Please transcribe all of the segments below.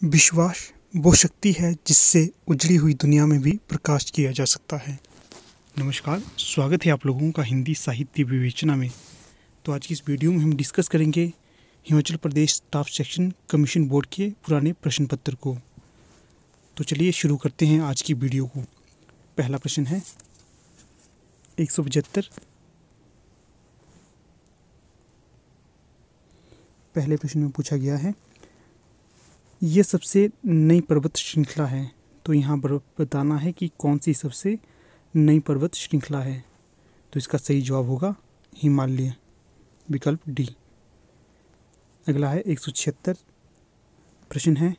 विश्वास वो शक्ति है जिससे उजड़ी हुई दुनिया में भी प्रकाश किया जा सकता है। नमस्कार, स्वागत है आप लोगों का हिंदी साहित्य विवेचना में। तो आज की इस वीडियो में हम डिस्कस करेंगे Himachal Pradesh staff selection commission board के पुराने प्रश्न पत्र को। तो चलिए शुरू करते हैं आज की वीडियो को। पहला प्रश्न है 175। पहले प्रश्न में पूछा गया है ये सबसे नई पर्वत श्रृंखला है। तो यहाँ पर बताना है कि कौन सी सबसे नई पर्वत श्रृंखला है। तो इसका सही जवाब होगा हिमालय, विकल्प डी। अगला है 176। प्रश्न है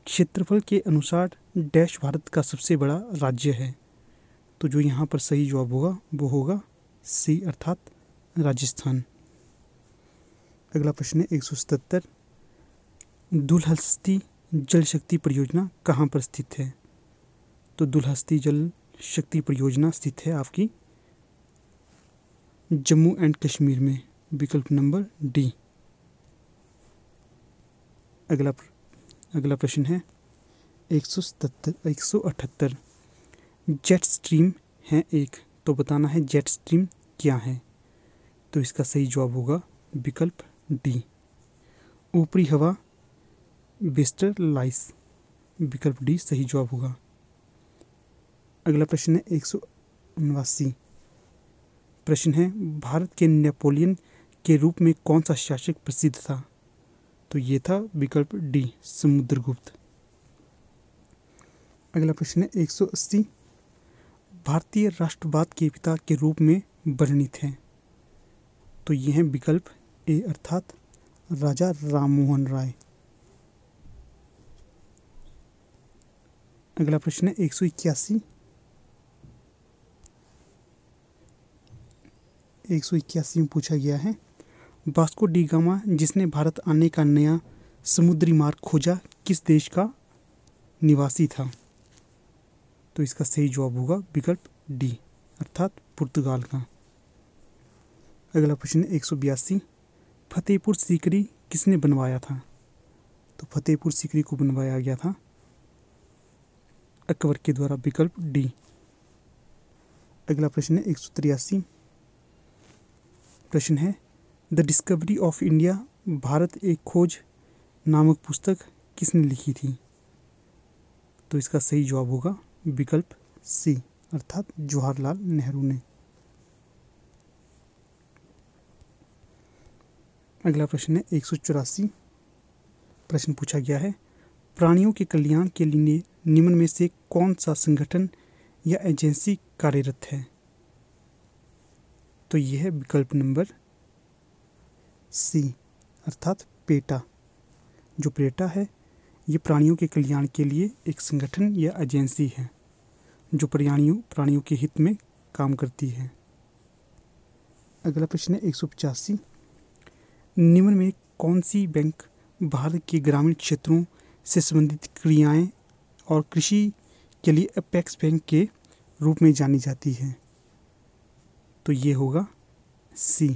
क्षेत्रफल के अनुसार डैश भारत का सबसे बड़ा राज्य है। तो जो यहाँ पर सही जवाब होगा वो होगा सी, अर्थात राजस्थान। अगला प्रश्न है 177। दुलहस्ती जल शक्ति परियोजना कहाँ पर स्थित है। तो दुलहस्ती जल शक्ति परियोजना स्थित है आपकी जम्मू एंड कश्मीर में, विकल्प नंबर डी। अगला प्रश्न है 178। जेट स्ट्रीम है एक। तो बताना है जेट स्ट्रीम क्या है। तो इसका सही जवाब होगा विकल्प डी, ऊपरी हवा वेस्टरलाइस, विकल्प डी सही जवाब होगा। अगला प्रश्न है 179। प्रश्न है भारत के नेपोलियन के रूप में कौन सा शासक प्रसिद्ध था। तो ये था विकल्प डी, समुद्रगुप्त। अगला प्रश्न है 180। भारतीय राष्ट्रवाद के पिता के रूप में वर्णित हैं। तो ये हैं विकल्प ए, अर्थात राजा राममोहन राय। अगला प्रश्न है 181। 181 में पूछा गया है वास्को डी गामा जिसने भारत आने का नया समुद्री मार्ग खोजा किस देश का निवासी था। तो इसका सही जवाब होगा विकल्प डी, अर्थात पुर्तगाल का। अगला प्रश्न है 182। फतेहपुर सीकरी किसने बनवाया था। तो फतेहपुर सीकरी को बनवाया गया था अकबर के द्वारा, विकल्प डी। अगला प्रश्न है 183। प्रश्न है the discovery of India Bharat एक खोज नामक पुस्तक किसने लिखी थी। तो इसका सही जवाब होगा विकल्प सी, अर्थात जवाहरलाल नेहरू ने। अगला प्रश्न है 184। प्रश्न पूछा गया है प्राणियों के कल्याण के लिए निम्न में से कौन सा संगठन या एजेंसी कार्यरत है। तो यह है विकल्प नंबर सी, अर्थात पेटा। जो पेटा है ये प्राणियों के कल्याण के लिए एक संगठन या एजेंसी है जो प्राणियों के हित में काम करती है। अगला प्रश्न है 185। निम्न में कौन सी बैंक भारत के ग्रामीण क्षेत्रों से संबंधित क्रियाएं और कृषि के लिए अपेक्स बैंक के रूप में जानी जाती है। तो ये होगा सी,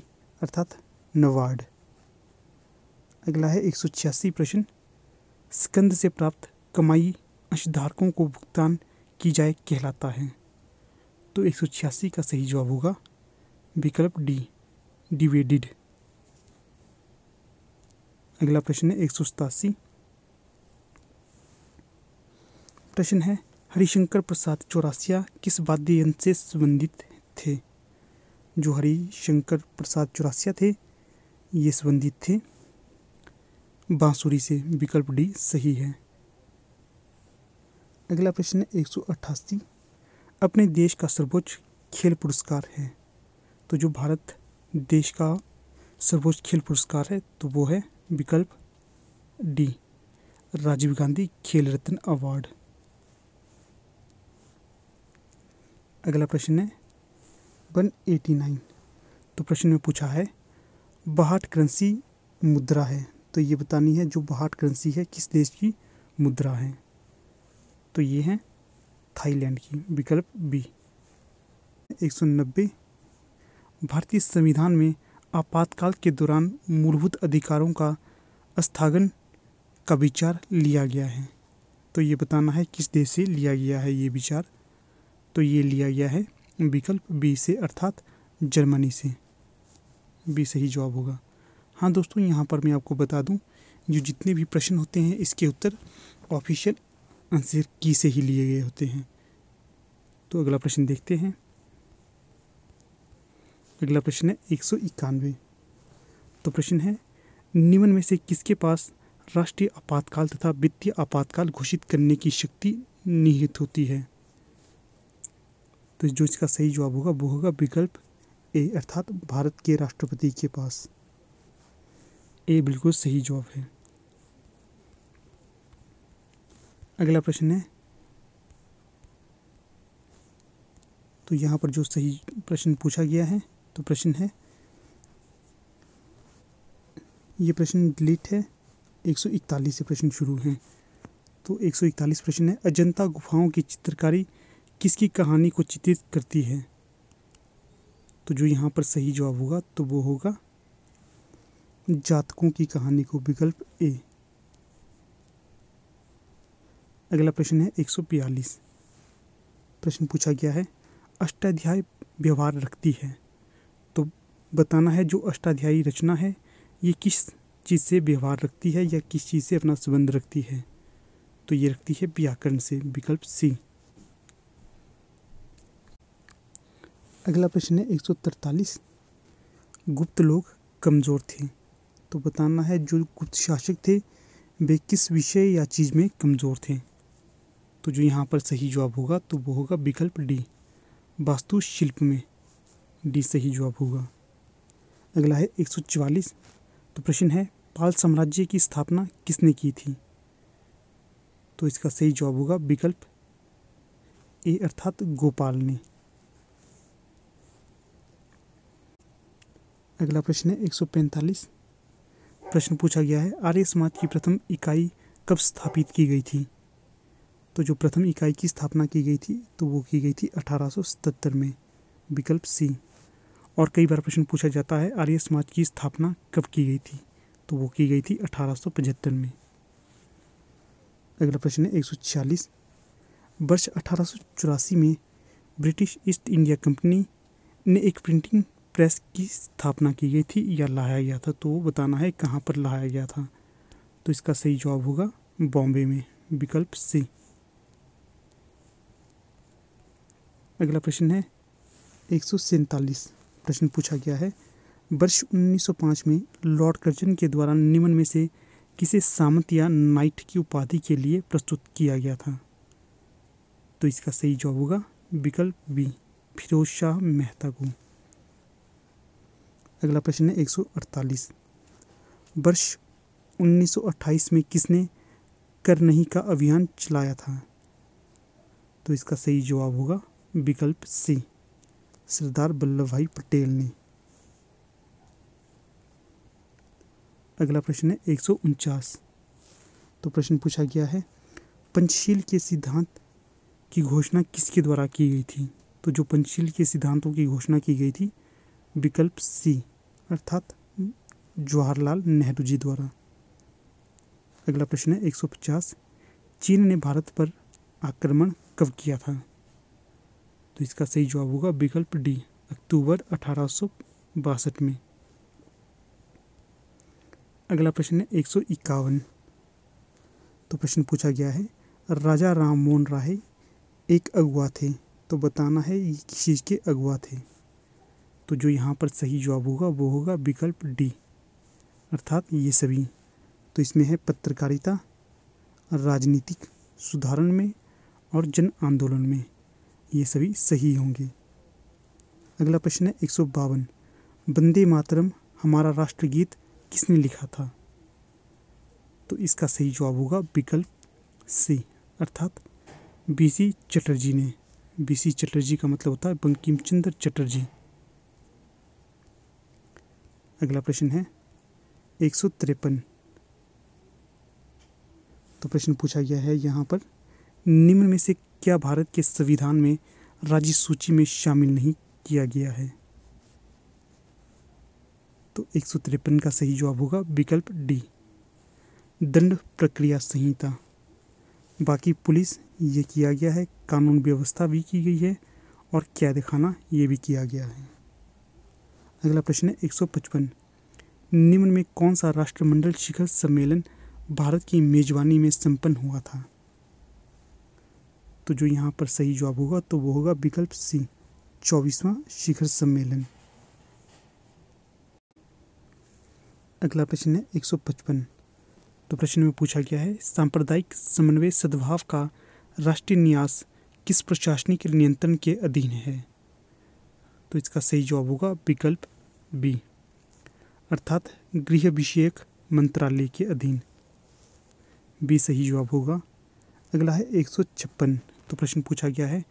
अर्थात नबार्ड। अगला है 186 प्रश्न स्कंद से प्राप्त कमाई अंशधारकों को भुगतान की जाए कहलाता है। तो 186 का सही जवाब होगा विकल्प डी, डिविडेंड। अगला प्रश्न है 187। प्रश्न है हरिशंकर प्रसाद चौरसिया किस वाद्य यंत्र से संबंधित थे। जो हरिशंकर प्रसाद चौरसिया थे ये संबंधित थे बांसुरी से, विकल्प डी सही है। अगला प्रश्न है 188। अपने देश का सर्वोच्च खेल पुरस्कार है। तो जो भारत देश का सर्वोच्च खेल पुरस्कार है तो वो है विकल्प डी, राजीव गांधी खेल रत्न अवार्ड। अगला प्रश्न है 189। तो प्रश्न में पूछा है बाहट करेंसी मुद्रा है। तो ये बतानी है जो बाहट करेंसी है किस देश की मुद्रा है। तो ये है थाईलैंड की, विकल्प बी। 190। भारतीय संविधान में आपातकाल के दौरान मूलभूत अधिकारों का स्थगन का विचार लिया गया है? तो ये बताना है किस देश से लिया गया है ये विचार। तो ये लिया गया है विकल्प बी से, अर्थात जर्मनी से। बी सही जवाब होगा। हाँ दोस्तों, यहाँ पर मैं आपको बता दूँ, जो जितने भी प्रश्न होते हैं इसके उत्तर ऑफिशियल आंसर की से ही लिए गए होते हैं। तो अगला प्रश्न देखते हैं। अगला प्रश्न है 191। तो प्रश्न है, निम्न में से किसके पास राष्ट्रीय आपातकाल तथा वित्तीय आपातकाल घोषित करने की शक्ति निहित होती है? तो जो इसका सही जवाब होगा वो होगा विकल्प ए, अर्थात भारत के राष्ट्रपति के पास। ए बिल्कुल सही जवाब है। अगला प्रश्न है, तो यहाँ पर जो सही प्रश्न पूछा गया है, तो प्रश्न है, ये प्रश्न डिलीट है, 141 से प्रश्न शुरू हैं। तो 141 प्रश्न है, अजंता गुफाओं की चित्रकारी किसकी कहानी को चित्रित करती है? तो जो यहाँ पर सही जवाब होगा तो वो होगा जातकों की कहानी को, विकल्प ए। अगला प्रश्न है 142। प्रश्न पूछा गया है, अष्टाध्यायी व्यवहार रखती है। तो बताना है जो अष्टाध्यायी रचना है ये किस चीज़ से व्यवहार रखती है या किस चीज़ से अपना संबंध रखती है? तो ये रखती है व्याकरण से, विकल्प सी। अगला प्रश्न है 143। गुप्त लोग कमज़ोर थे। तो बताना है जो गुप्त शासक थे वे किस विषय या चीज़ में कमज़ोर थे? तो जो यहाँ पर सही जवाब होगा तो वो होगा विकल्प डी, वास्तुशिल्प में। डी सही जवाब होगा। अगला है 144। तो प्रश्न है, पाल साम्राज्य की स्थापना किसने की थी? तो इसका सही जवाब होगा विकल्प ए, अर्थात गोपाल ने। अगला प्रश्न है 145। प्रश्न पूछा गया है, आर्य समाज की प्रथम इकाई कब स्थापित की गई थी? तो जो प्रथम इकाई की स्थापना की गई थी तो वो की गई थी 1877 में, विकल्प सी। और कई बार प्रश्न पूछा जाता है आर्य समाज की स्थापना कब की गई थी? तो वो की गई थी 1875 में। अगला प्रश्न है 146। वर्ष 1884 में ब्रिटिश ईस्ट इंडिया कंपनी ने एक प्रिंटिंग प्रेस की स्थापना की गई थी या लाया गया था? तो बताना है कहाँ पर लाया गया था। तो इसका सही जवाब होगा बॉम्बे में, विकल्प सी। अगला प्रश्न है 147। प्रश्न पूछा गया है, वर्ष 1905 में लॉर्ड कर्जन के द्वारा निम्न में से किसे सामंत या नाइट की उपाधि के लिए प्रस्तुत किया गया था? तो इसका सही जवाब होगा विकल्प बी, फिरोज शाह मेहता को। अगला प्रश्न है 148। वर्ष 1928 में किसने कर नहीं का अभियान चलाया था? तो इसका सही जवाब होगा विकल्प सी, सरदार वल्लभ भाई पटेल ने। अगला प्रश्न है 149। तो प्रश्न पूछा गया है, पंचशील के सिद्धांत की घोषणा किसके द्वारा की गई थी? तो जो पंचशील के सिद्धांतों की घोषणा की गई थी, विकल्प सी, अर्थात जवाहरलाल नेहरू जी द्वारा। अगला प्रश्न है 150। चीन ने भारत पर आक्रमण कब किया था? तो इसका सही जवाब होगा विकल्प डी, अक्टूबर 1862 में। अगला प्रश्न है 151। तो प्रश्न पूछा गया है, राजा राम मोहन राय एक अगुआ थे। तो बताना है ये किस चीज़ के अगुआ थे? तो जो यहाँ पर सही जवाब होगा वो होगा विकल्प डी, अर्थात ये सभी। तो इसमें है पत्रकारिता, राजनीतिक सुधारण में और जन आंदोलन में, ये सभी सही होंगे। अगला प्रश्न है 152। वंदे मातरम हमारा राष्ट्रगीत किसने लिखा था? तो इसका सही जवाब होगा विकल्प सी, अर्थात बीसी चटर्जी ने। बीसी चटर्जी का मतलब होता है बंकिम चंद्र चटर्जी। अगला प्रश्न है 153। तो प्रश्न पूछा गया है यहाँ पर, निम्न में से क्या भारत के संविधान में राज्य सूची में शामिल नहीं किया गया है? तो 153 का सही जवाब होगा विकल्प डी, दंड प्रक्रिया संहिता। बाकी पुलिस ये किया गया है, कानून व्यवस्था भी की गई है और कैद खाना ये भी किया गया है। अगला प्रश्न है 155, निम्न में कौन सा राष्ट्रमंडल शिखर सम्मेलन भारत की मेजबानी में संपन्न हुआ था? तो जो यहाँ पर सही जवाब होगा तो वो होगा विकल्प सी, 24वां शिखर सम्मेलन। अगला प्रश्न है 155, तो प्रश्न में पूछा गया है सांप्रदायिक समन्वय सद्भाव का राष्ट्रीय न्यास किस प्रशासनिक नियंत्रण के अधीन है? तो इसका सही जवाब होगा विकल्प बी, अर्थात गृह विषयक मंत्रालय के अधीन। बी सही जवाब होगा। अगला है 156, तो प्रश्न पूछा गया है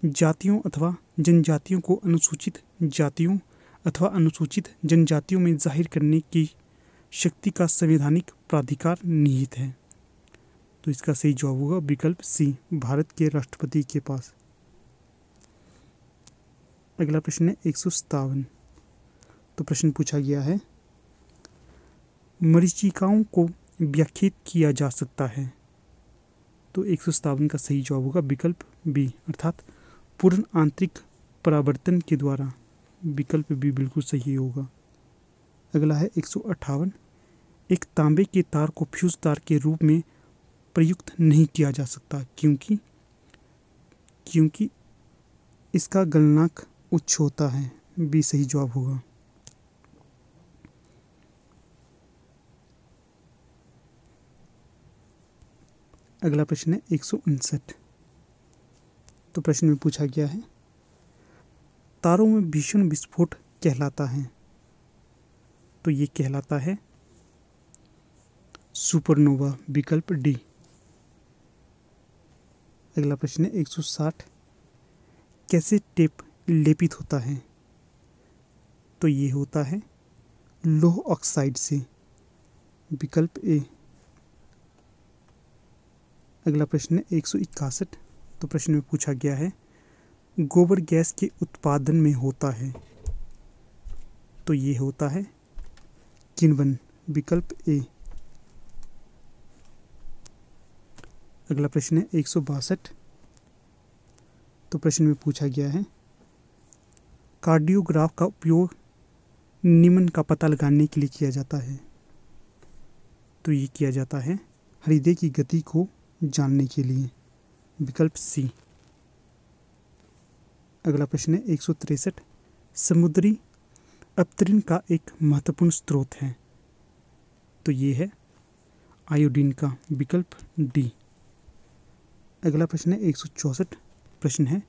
जातियों अथवा जनजातियों को अनुसूचित जातियों अथवा अनुसूचित जनजातियों में जाहिर करने की शक्ति का संवैधानिक प्राधिकार निहित है? तो इसका सही जवाब होगा विकल्प सी, भारत के राष्ट्रपति के पास। अगला प्रश्न है 157, तो प्रश्न पूछा गया है मरीचिकाओं को व्याख्यायित किया जा सकता है? तो 157 का सही जवाब होगा विकल्प बी, अर्थात पूर्ण आंतरिक परावर्तन के द्वारा। विकल्प बी बिल्कुल सही होगा। अगला है 158, एक तांबे के तार को फ्यूज तार के रूप में प्रयुक्त नहीं किया जा सकता क्योंकि इसका गलनांक उच्च होता है। बी सही जवाब होगा। अगला प्रश्न है 159, तो प्रश्न में पूछा गया है तारों में भीषण विस्फोट कहलाता है? तो ये कहलाता है सुपरनोवा, विकल्प डी। अगला प्रश्न है 160, कैसे टेप लेपित होता है? तो ये होता है लौह ऑक्साइड से, विकल्प ए। अगला प्रश्न है 161, तो प्रश्न में पूछा गया है गोबर गैस के उत्पादन में होता है? तो ये होता है किण्वन, विकल्प ए। अगला प्रश्न है 162, तो प्रश्न में पूछा गया है कार्डियोग्राफ का उपयोग निम्न का पता लगाने के लिए किया जाता है? तो ये किया जाता है हृदय की गति को जानने के लिए, विकल्प सी। अगला प्रश्न है 163, समुद्री अपतरण का एक महत्वपूर्ण स्रोत है? तो ये है आयोडीन का, विकल्प डी। अगला प्रश्न है 164, प्रश्न है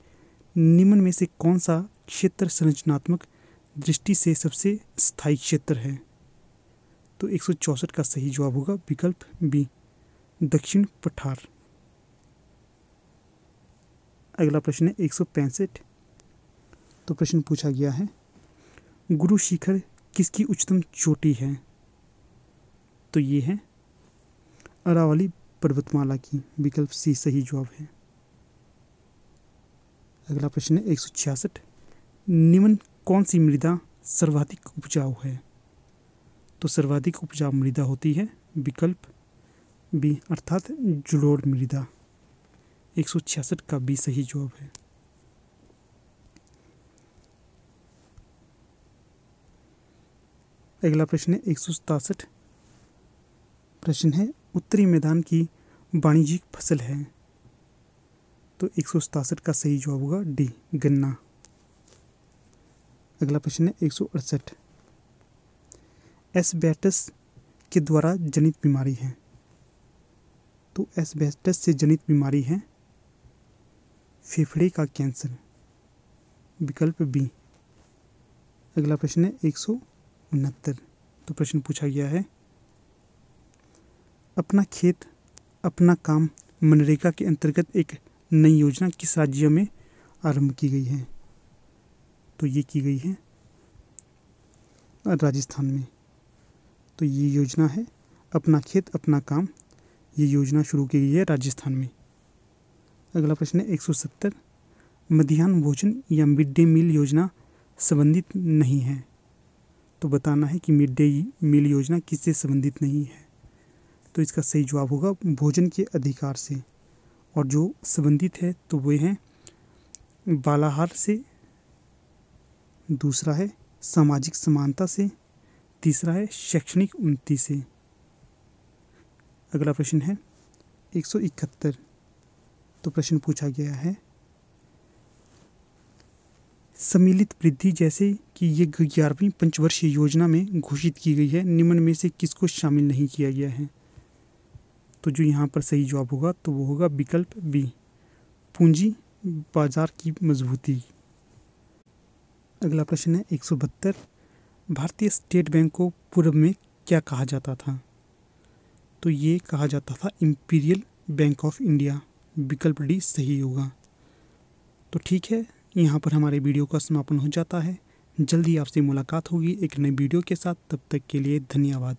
निम्न में से कौन सा क्षेत्र संरचनात्मक दृष्टि से सबसे स्थायी क्षेत्र है? तो 164 का सही जवाब होगा विकल्प बी, दक्षिण पठार। अगला प्रश्न है 165, तो प्रश्न पूछा गया है गुरु शिखर किसकी उच्चतम चोटी है? तो ये है अरावली पर्वतमाला की, विकल्प सी सही जवाब है। अगला प्रश्न है 166, निम्न कौन सी मृदा सर्वाधिक उपजाऊ है? तो सर्वाधिक उपजाऊ मृदा होती है विकल्प बी, अर्थात जलोढ़ मृदा। 166 का बी सही जवाब है। अगला प्रश्न है 167, प्रश्न है उत्तरी मैदान की वाणिज्यिक फसल है? तो 167 का सही जवाब होगा डी, गन्ना। अगला प्रश्न है 168, एस्बेस्टस के द्वारा जनित बीमारी है? तो एस्बेस्टस से जनित बीमारी है फेफड़े का कैंसर, विकल्प बी। अगला प्रश्न है 169, तो प्रश्न पूछा गया है अपना खेत अपना काम मनरेगा के अंतर्गत एक नई योजना किस राज्य में आरंभ की गई है? तो ये की गई है राजस्थान में। तो ये योजना है अपना खेत अपना काम, ये योजना शुरू की गई है राजस्थान में। अगला प्रश्न है 170, मध्याह्न भोजन या मिड डे मील योजना संबंधित नहीं है? तो बताना है कि मिड डे मील योजना किससे संबंधित नहीं है। तो इसका सही जवाब होगा भोजन के अधिकार से। और जो संबंधित है तो वे हैं बालाहार से, दूसरा है सामाजिक समानता से, तीसरा है शैक्षणिक उन्नति से। अगला प्रश्न है 171। तो प्रश्न पूछा गया है सम्मिलित वृद्धि जैसे कि ये 11वीं पंचवर्षीय योजना में घोषित की गई है, निम्न में से किसको शामिल नहीं किया गया है। तो जो यहाँ पर सही जवाब होगा तो वो होगा विकल्प बी, पूंजी बाजार की मजबूती। अगला प्रश्न है 172। भारतीय स्टेट बैंक को पूर्व में क्या कहा जाता था। तो ये कहा जाता था इंपीरियल बैंक ऑफ इंडिया। विकल्प डी सही होगा। तो ठीक है, यहाँ पर हमारे वीडियो का समापन हो जाता है। जल्दी आपसे मुलाकात होगी एक नई वीडियो के साथ। तब तक के लिए धन्यवाद।